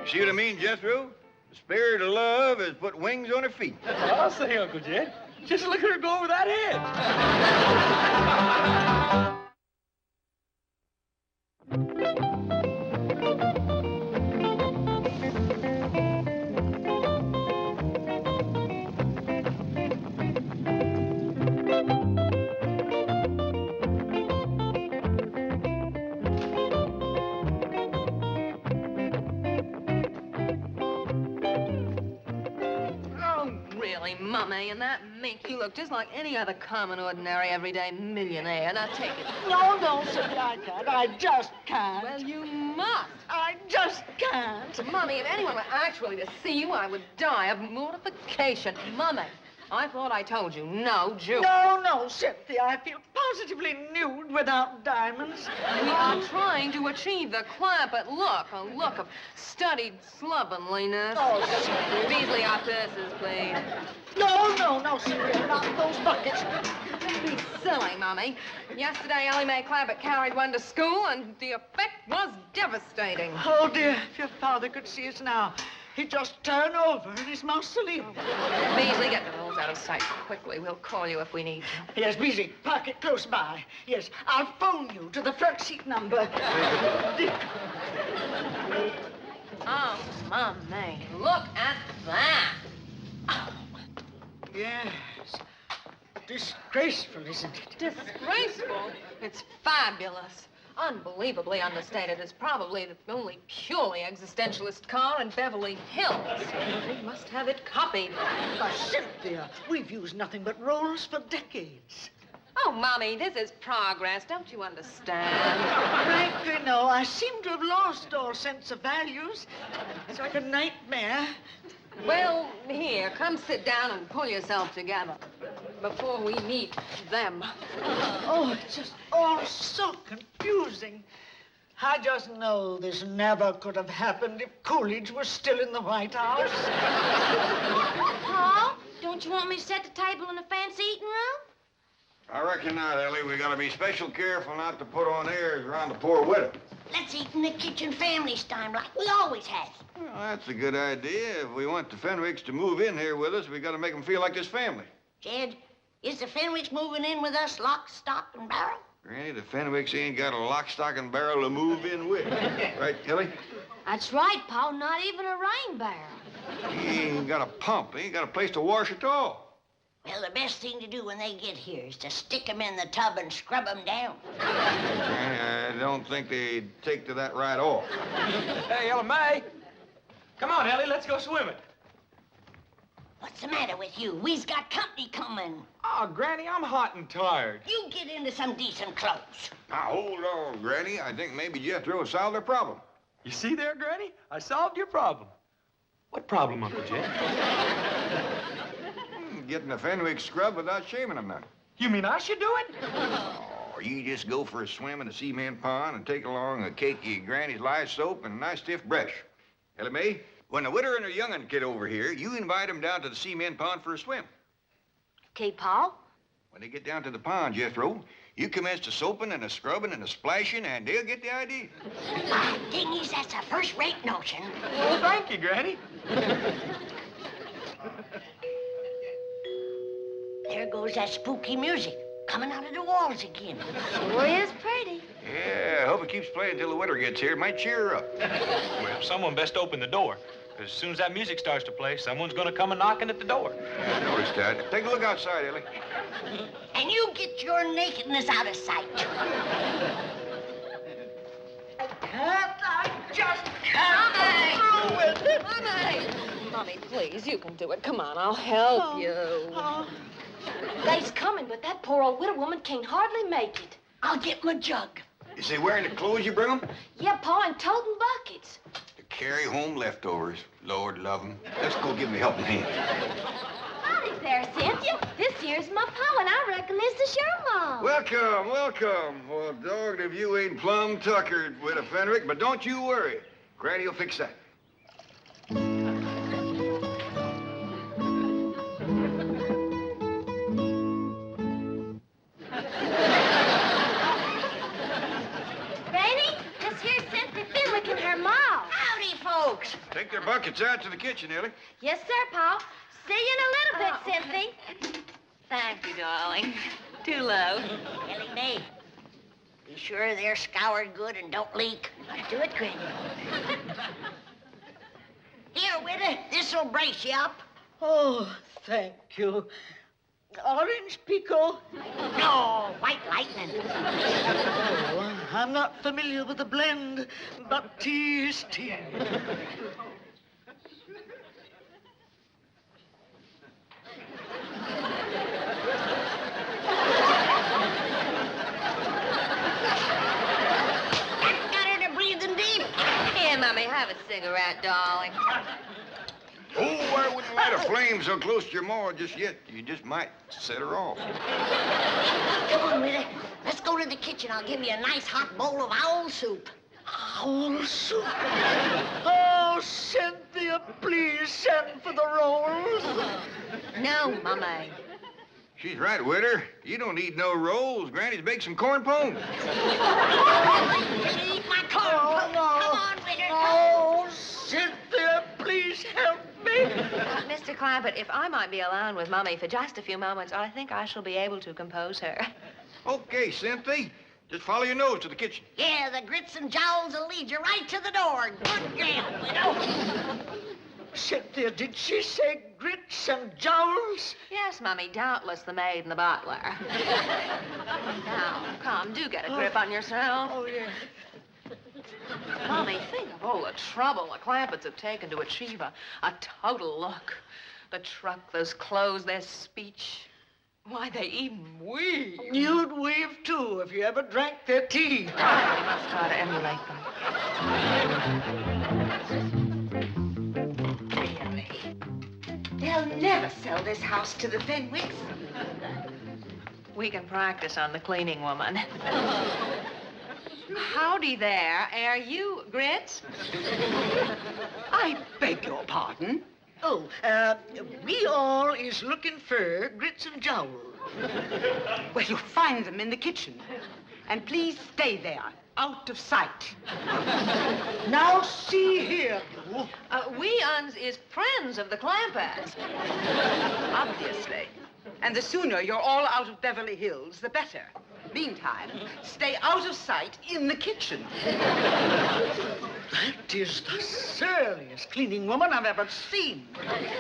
Speaker 5: You see what I mean, Jethro? The spirit of love has put wings on her feet.
Speaker 3: I'll say, Uncle Jed. Just look at her go over that hedge.
Speaker 11: Mummy, and that mink, you look just like any other common, ordinary, everyday millionaire. Now take it.
Speaker 10: No, Cynthia, I can't. I just can't.
Speaker 11: Well, you must.
Speaker 10: I just can't.
Speaker 11: Mummy, if anyone were actually to see you, I would die of mortification. Mummy, I thought I told you, no jewelry.
Speaker 10: No, Cynthia, I feel positively nude without diamonds.
Speaker 11: We are trying to achieve the Clampett look, a look of studied slovenliness.
Speaker 10: Oh, Cynthia.
Speaker 11: Beasley, our purses, please.
Speaker 10: No, Cynthia, not those buckets.
Speaker 11: Don't be silly, Mummy. Yesterday, Elly Clampett carried one to school, and the effect was devastating.
Speaker 10: Oh, dear, if your father could see us now, he'd just turn over in his mausoleum.
Speaker 11: Beasley, get the rolls out of sight quickly. We'll call you if we need to.
Speaker 10: Yes, Beasley, park it close by. Yes, I'll phone you to the front seat number.
Speaker 11: Oh, Mummy, look at that.
Speaker 10: Yes. Disgraceful, isn't it?
Speaker 11: Disgraceful? It's fabulous. Unbelievably understated. It's probably the only purely existentialist car in Beverly Hills. We must have it copied.
Speaker 10: Cynthia, we've used nothing but rolls for decades.
Speaker 11: Oh, Mommy, this is progress. Don't you understand?
Speaker 10: Frankly, no. I seem to have lost all sense of values. It's like a nightmare.
Speaker 11: Well, here, come sit down and pull yourself together before we meet them.
Speaker 10: Oh, it's just all so confusing. I just know this never could have happened if Coolidge was still in the White House.
Speaker 6: Pa, don't you want me to set the table in the fancy eating room?
Speaker 5: I reckon not, Elly. We gotta be special careful not to put on airs around the poor widow.
Speaker 4: Let's eat in the kitchen family style like we always have.
Speaker 5: Well, that's a good idea. If we want the Fenwicks to move in here with us, we gotta make them feel like this family.
Speaker 4: Jed, is the Fenwicks moving in with us lock, stock, and barrel?
Speaker 5: Granny, the Fenwicks ain't got a lock, stock, and barrel to move in with. Right, Elly?
Speaker 6: That's right, Pa. Not even a rain barrel.
Speaker 5: He ain't got a pump. He ain't got a place to wash at all.
Speaker 4: Well, the best thing to do when they get here is to stick them in the tub and scrub them down.
Speaker 5: Granny, I don't think they'd take to that right off.
Speaker 3: Hey, Ella May. Come on, Elly, let's go swimming.
Speaker 4: What's the matter with you? We've got company coming.
Speaker 3: Oh, Granny, I'm hot and tired.
Speaker 4: You get into some decent clothes.
Speaker 5: Now, hold on, Granny. I think maybe Jethro has solved their problem.
Speaker 3: You see there, Granny? I solved your problem. What problem, Uncle Jed?
Speaker 5: Getting the Fenwick scrub without shaming them none.
Speaker 3: You mean I should do it?
Speaker 5: Oh, you just go for a swim in the cement pond and take along a cakey Granny's lye soap and a nice stiff brush. Elly May, when the widow and her young'un get over here, you invite them down to the cement pond for a swim.
Speaker 6: Okay, Pa.
Speaker 5: When they get down to the pond, Jethro, you commence the soaping and the scrubbing and the splashing, and they'll get the idea.
Speaker 4: Ah, dingies, that's a first-rate notion.
Speaker 3: Well, thank you, Granny.
Speaker 4: There goes that spooky music coming out of the walls again.
Speaker 6: Sure is pretty.
Speaker 5: Yeah, I hope it keeps playing until the widow gets here. It might cheer her up.
Speaker 3: Well, someone best open the door. Because as soon as that music starts to play, someone's going to come and knocking at the door.
Speaker 5: Yeah, I noticed that. Take a look outside, Elly.
Speaker 4: And you get your nakedness out of sight.
Speaker 10: I just can't go through with it.
Speaker 11: Mommy, please, you can do it. Come on, I'll help you.
Speaker 6: They's coming, but that poor old widow woman can't hardly make it.
Speaker 4: I'll get my jug.
Speaker 5: Is they wearing the clothes you bring them?
Speaker 6: Yeah, Pa, and toting buckets.
Speaker 5: The Carry home leftovers. Lord love 'em. Let's go give 'em a helping hand.
Speaker 6: Howdy there, Cynthia. This here's my pa, and I reckon this is your mom.
Speaker 5: Welcome, welcome. Well, dogged if you ain't plumb tuckered with a Fenwick, but don't you worry. Granny'll fix that.
Speaker 6: Granny, this here's Cynthia Fenwick and her mom.
Speaker 4: Howdy, folks.
Speaker 5: Take their buckets out to the kitchen, Elly.
Speaker 6: Yes, sir, Pa. See you in a little bit, Cynthia.
Speaker 11: Thank you, darling. Too low.
Speaker 4: Elly May, be sure they're scoured good and don't leak.
Speaker 6: Do it, Granny.
Speaker 4: Here, Widow, this'll brace you up.
Speaker 10: Oh, thank you. Orange pico.
Speaker 4: No, white lightning.
Speaker 10: Oh, I'm not familiar with the blend, but tea is tea.
Speaker 4: Got her to breathing deep.
Speaker 11: Here, Mummy, have a cigarette, darling.
Speaker 5: Oh, I wouldn't light a flame so close to your maw just yet. You just might set her off.
Speaker 4: Come on, Widow. Let's go to the kitchen. I'll give you a nice hot bowl of owl soup.
Speaker 10: Owl soup. Oh, Cynthia, please send for the rolls.
Speaker 11: No, Mummy.
Speaker 5: She's right, Witter. You don't need no rolls. Granny's baked some corn pone.
Speaker 4: Eat my corn.
Speaker 10: Oh, no.
Speaker 4: Come on, Widow.
Speaker 10: Oh, Cynthia, please help me.
Speaker 11: Mr. Clampett, if I might be alone with Mummy for just a few moments, I think I shall be able to compose her.
Speaker 5: Okay, Cynthia. Just follow your nose to the kitchen.
Speaker 4: Yeah, the grits and jowls will lead you right to the door. Good girl, Widow.
Speaker 10: Cynthia, did she say grits and jowls?
Speaker 11: Yes, Mummy, doubtless the maid and the butler. Now, come, do get a grip on yourself.
Speaker 10: Oh, yeah.
Speaker 11: Mummy, think of all the trouble the Clampetts have taken to achieve a total look. The truck, those clothes, their speech. Why, they even weave.
Speaker 10: You'd weave, too, if you ever drank their tea.
Speaker 11: We must try to emulate them.
Speaker 8: Really? They'll never sell this house to the Fenwicks.
Speaker 11: We can practice on the cleaning woman. Howdy there. Are you Grits?
Speaker 8: I beg your pardon.
Speaker 10: Oh, we all is looking for grits and jowls.
Speaker 8: Well, you'll find them in the kitchen. And please stay there, out of sight.
Speaker 10: Now, see here, you.
Speaker 11: We is friends of the Clampetts.
Speaker 8: Obviously. And the sooner you're all out of Beverly Hills, the better. Meantime, stay out of sight in the kitchen.
Speaker 10: That is the surliest cleaning woman I've ever seen.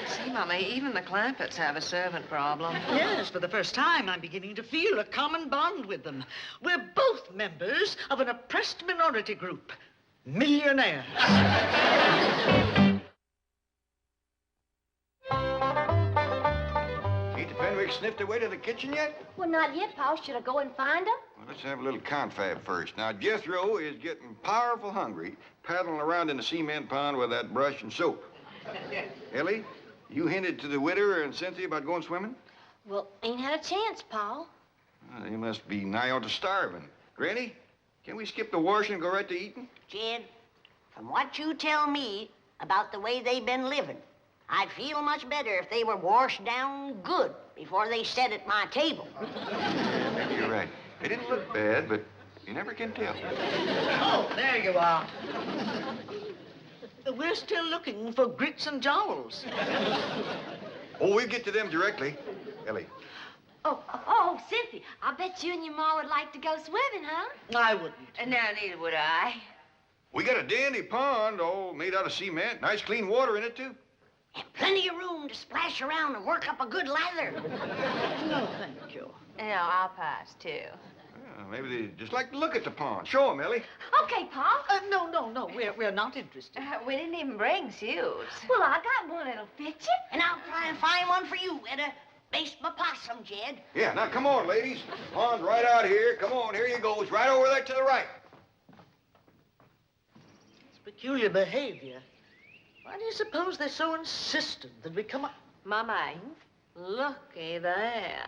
Speaker 11: See, Mummy, even the Clampetts have a servant problem.
Speaker 10: Yes, for the first time, I'm beginning to feel a common bond with them. We're both members of an oppressed minority group. Millionaires.
Speaker 5: Ain't the Fenwick sniffed their way to the kitchen yet?
Speaker 6: Well, not yet, Pa. Should I go and find her?
Speaker 5: Well, let's have a little confab first. Now, Jethro is getting powerful hungry, paddling around in the cement pond with that brush and soap. Elly, you hinted to the widow and Cynthia about going swimming?
Speaker 6: Well, ain't had a chance, Pa.
Speaker 5: Well, they must be nigh on to starving. Granny, can we skip the washing and go right to eating?
Speaker 4: Jed, from what you tell me about the way they've been living, I'd feel much better if they were washed down good before they sat at my table.
Speaker 5: Maybe you're right. They didn't look bad, but you never can tell.
Speaker 10: Oh, there you are. We're still looking for grits and jowls.
Speaker 5: Oh, we'll get to them directly. Elly.
Speaker 6: Oh, Cynthia, I bet you and your ma would like to go swimming, huh?
Speaker 10: I wouldn't.
Speaker 11: And now neither would I.
Speaker 5: We got a dandy pond all made out of cement. Nice clean water in it, too.
Speaker 4: And plenty of room to splash around and work up a good lather.
Speaker 10: No, thank you.
Speaker 11: No, I'll pass, too.
Speaker 5: Maybe they just like to look at the pond. Show them, Elly.
Speaker 6: Okay, Pa.
Speaker 10: No, we're not interested.
Speaker 11: We didn't even bring suits.
Speaker 6: Well, I got one that'll fit you.
Speaker 4: And I'll try and find one for you, Widow. Baste my possum, Jed.
Speaker 5: Yeah, now come on, ladies. Pond's right out here. Come on, here you go. It's right over there to the right.
Speaker 10: peculiar behavior. Why do you suppose they're so insistent that we come up?
Speaker 11: Mama, looky there.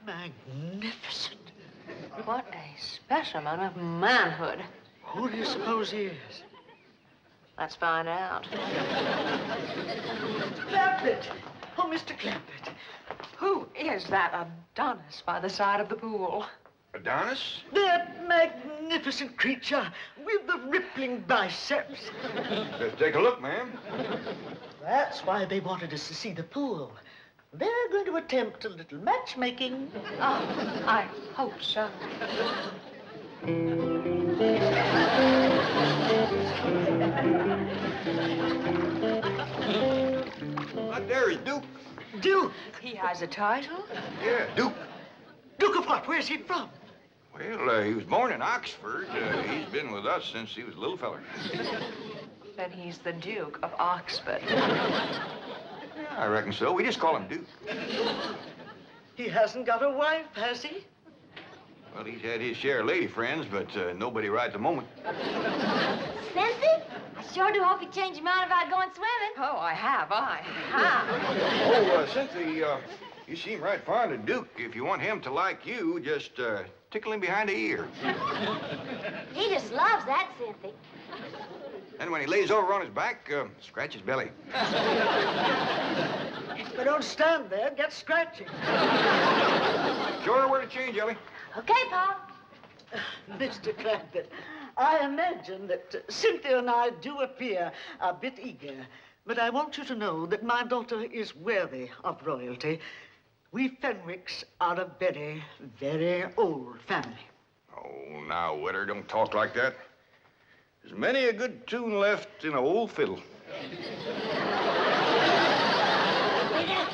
Speaker 10: Magnificent.
Speaker 11: What a specimen of manhood.
Speaker 10: Who do you suppose he is?
Speaker 11: Let's find out.
Speaker 10: Clampett! Oh, Mr. Clampett.
Speaker 11: Who is that Adonis by the side of the pool?
Speaker 5: Adonis?
Speaker 10: That magnificent creature with the rippling biceps.
Speaker 5: Let's take a look, ma'am.
Speaker 10: That's why they wanted us to see the pool. They're going to attempt a little matchmaking.
Speaker 11: Oh, I hope so.
Speaker 5: Right there is Duke.
Speaker 10: Duke?
Speaker 11: He has a title?
Speaker 5: Yeah, Duke.
Speaker 10: Duke of what? Where's he from?
Speaker 5: Well, he was born in Oxford. He's been with us since he was a little feller.
Speaker 11: Then he's the Duke of Oxford.
Speaker 5: Yeah, I reckon so. We just call him Duke.
Speaker 10: He hasn't got a wife, has he?
Speaker 5: Well, he's had his share of lady friends, but nobody right at the moment.
Speaker 6: Cynthia, I sure do hope you change your mind about going swimming.
Speaker 11: Oh, I have.
Speaker 5: Oh, Cynthia, you seem right fond of Duke. If you want him to like you, just tickle him behind the ear.
Speaker 6: He just loves that, Cynthia.
Speaker 5: And when he lays over on his back, scratch his belly.
Speaker 10: But don't stand there. Get scratching.
Speaker 5: Show her where to change, Elly.
Speaker 6: Okay, Pa.
Speaker 10: Mr. Clampett, I imagine that Cynthia and I do appear a bit eager, but I want you to know that my daughter is worthy of royalty. We Fenwicks are a very, very old family.
Speaker 5: Oh, now, Witter, don't talk like that. There's many a good tune left in an old fiddle.
Speaker 4: Witter,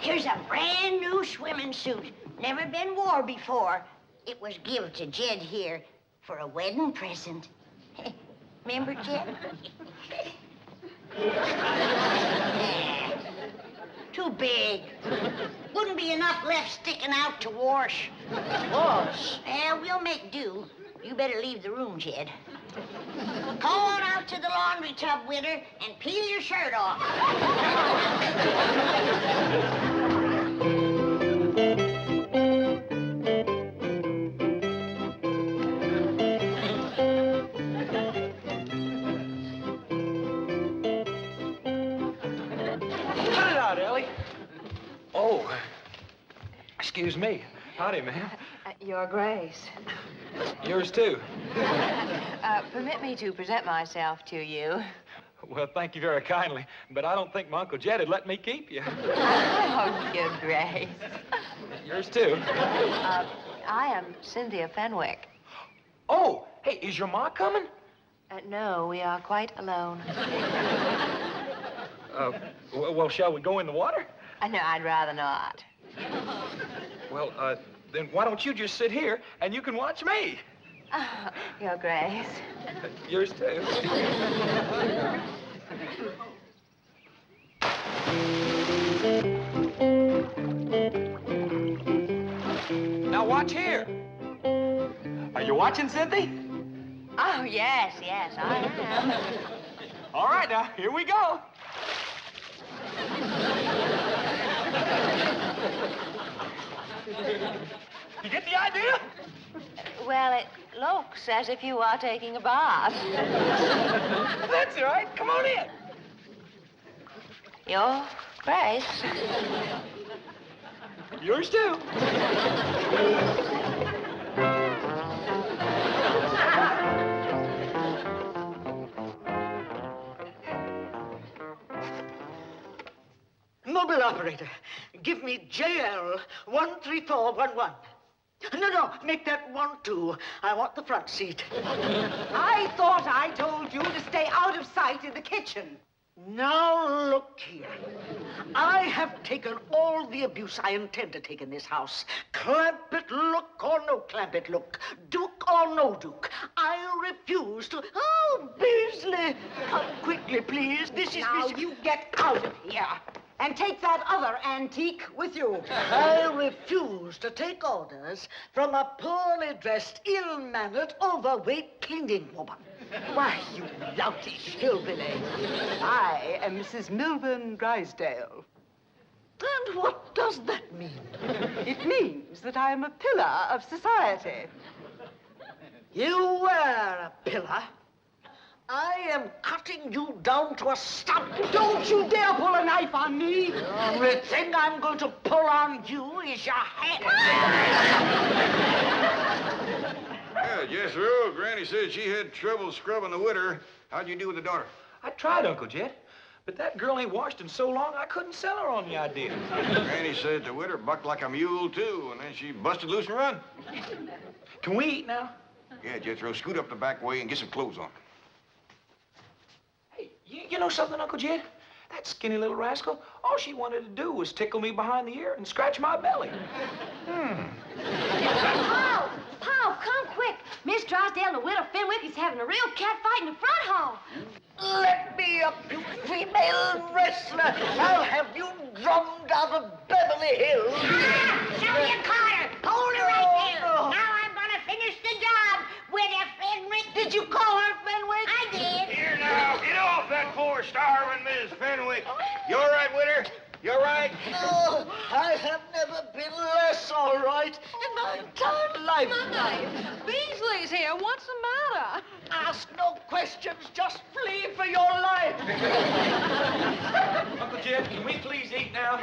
Speaker 4: here's a brand new swimming suit. Never been wore before. It was give to Jed here for a wedding present. Remember, Jed? Too big. Wouldn't be enough left sticking out to wash.
Speaker 10: Wash?
Speaker 4: Well, we'll make do. You better leave the room, Jed. Go on out to the laundry tub, Witter, and peel your shirt off.
Speaker 13: Cut it out, Elly. Oh, excuse me. Howdy, ma'am.
Speaker 11: Your Grace.
Speaker 13: Yours, too.
Speaker 11: Permit me to present myself to you.
Speaker 13: Well, thank you very kindly, but I don't think my Uncle Jed would let me keep you.
Speaker 11: Oh, Your Grace.
Speaker 13: Yours, too.
Speaker 11: I am Cynthia Fenwick.
Speaker 13: Oh, hey, is your ma coming?
Speaker 11: No, we are quite alone.
Speaker 13: Well, shall we go in the water?
Speaker 11: No, I'd rather not.
Speaker 13: Well, then why don't you just sit here and you can watch me?
Speaker 11: Oh, Your Grace.
Speaker 13: Yours, too. Now watch here. Are you watching, Cynthia?
Speaker 11: Oh, yes, I am.
Speaker 13: All right, now, here we go. You get the idea?
Speaker 11: Well, it looks as if you are taking a bath.
Speaker 13: That's all right. Come on in.
Speaker 11: Your Grace.
Speaker 13: Yours, too.
Speaker 10: Mobile operator, give me JL 13411. No, make that 12. I want the front seat.
Speaker 8: I thought I told you to stay out of sight in the kitchen.
Speaker 10: Now, look here. I have taken all the abuse I intend to take in this house. Clampett look or no Clampett look. Duke or no Duke. I refuse to... Oh, Beasley! Come quickly, please. This is...
Speaker 8: Now, you get out of here. And take that other antique with you.
Speaker 10: I refuse to take orders from a poorly dressed, ill-mannered, overweight cleaning woman.
Speaker 8: Why, you loutish hillbilly. I am Mrs. Milburn Drysdale.
Speaker 10: And what does that mean?
Speaker 8: It means that I am a pillar of society.
Speaker 10: You were a pillar. I am cutting you down to a stump.
Speaker 8: Don't you dare pull a knife on me.
Speaker 10: The only thing I'm going to pull on you is your head.
Speaker 5: Yeah, Jethro, Granny said she had trouble scrubbing the witter. How'd you do with the daughter?
Speaker 13: I tried, Uncle Jed. But that girl ain't washed in so long, I couldn't sell her on the idea.
Speaker 5: Granny said the witter bucked like a mule, too, and then she busted loose and run.
Speaker 13: Can we eat now?
Speaker 5: Yeah, Jethro, scoot up the back way and get some clothes on.
Speaker 13: Hey, you know something, Uncle Jed? That skinny little rascal, all she wanted to do was tickle me behind the ear and scratch my belly.
Speaker 6: Paul, come quick. Miss Drysdale and the widow Fenwick is having a real cat fight in the front hall.
Speaker 10: Let me up, you female wrestler. I'll have you drummed out of Beverly Hills.
Speaker 4: Sylvia Carter, hold her right there. Now I'm gonna finish the job with a Fenwick.
Speaker 8: Did you call her Fenwick?
Speaker 4: I did.
Speaker 5: Here now, get off that poor starving Miss Fenwick. You all right, witter? You all right?
Speaker 10: Oh, I have never been less all right in my entire life.
Speaker 11: Beasley's here. What's the matter?
Speaker 10: Ask no questions, just flee for your life.
Speaker 13: Uncle Jed, can we please eat now?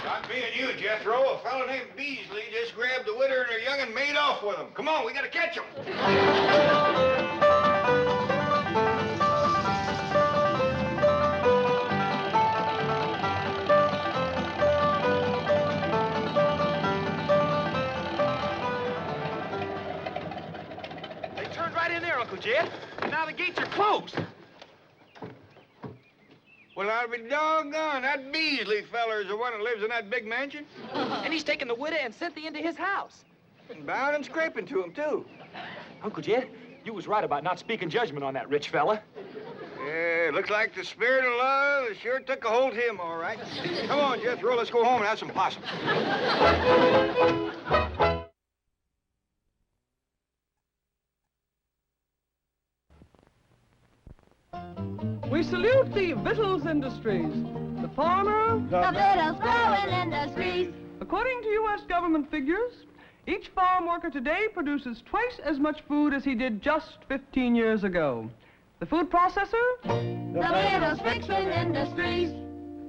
Speaker 5: Not being you, Jethro. A fellow named Beasley just grabbed the witter and her young and made off with him. Come on, we gotta catch him.
Speaker 13: In there, Uncle Jed. And now the gates are closed.
Speaker 5: Well, I'll be doggone. That Beasley feller is the one that lives in that big mansion.
Speaker 13: And he's taking the widow and Cynthia into his house.
Speaker 5: And bowing and scraping to him, too.
Speaker 13: Uncle Jed, you was right about not speaking judgment on that rich fella.
Speaker 5: Yeah, looks like the spirit of love sure took a hold of him, all right. Come on, Jethro, let's go home and have some possum.
Speaker 14: We salute the victuals industries, the farmer,
Speaker 6: The victuals growing industries.
Speaker 14: According to U.S. government figures, each farm worker today produces twice as much food as he did just 15 years ago. The food processor?
Speaker 6: The victuals fixing industries.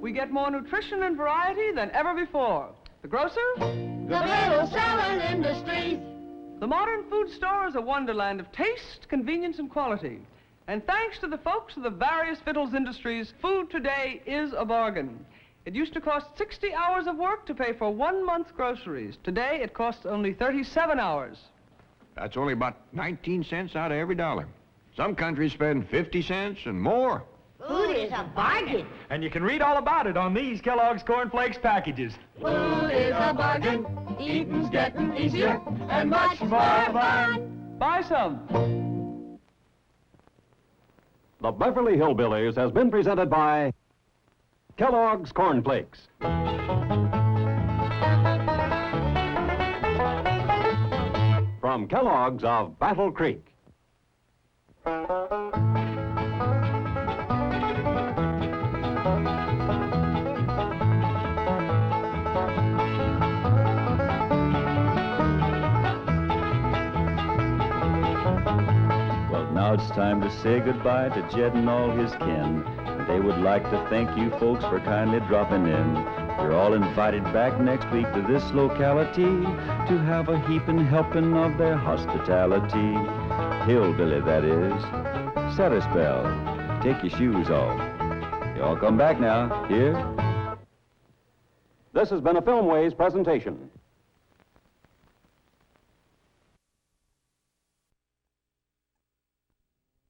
Speaker 14: We get more nutrition and variety than ever before. The grocer?
Speaker 6: The victuals selling industries.
Speaker 14: The modern food store is a wonderland of taste, convenience, and quality. And thanks to the folks of the various victuals industries, food today is a bargain. It used to cost 60 hours of work to pay for 1 month's groceries. Today, it costs only 37 hours.
Speaker 5: That's only about 19 cents out of every dollar. Some countries spend 50 cents and more.
Speaker 4: Food is a bargain.
Speaker 13: And you can read all about it on these Kellogg's Corn Flakes packages.
Speaker 6: Food is a bargain. Eating's getting easier and much more fun.
Speaker 14: Buy some.
Speaker 2: The Beverly Hillbillies has been presented by Kellogg's Corn Flakes. From Kellogg's of Battle Creek.
Speaker 1: Now it's time to say goodbye to Jed and all his kin. They would like to thank you folks for kindly dropping in. You're all invited back next week to this locality to have a heaping helping of their hospitality. Hillbilly, that is. Set a spell. Take your shoes off. You all come back now. Here.
Speaker 2: This has been a Filmways presentation.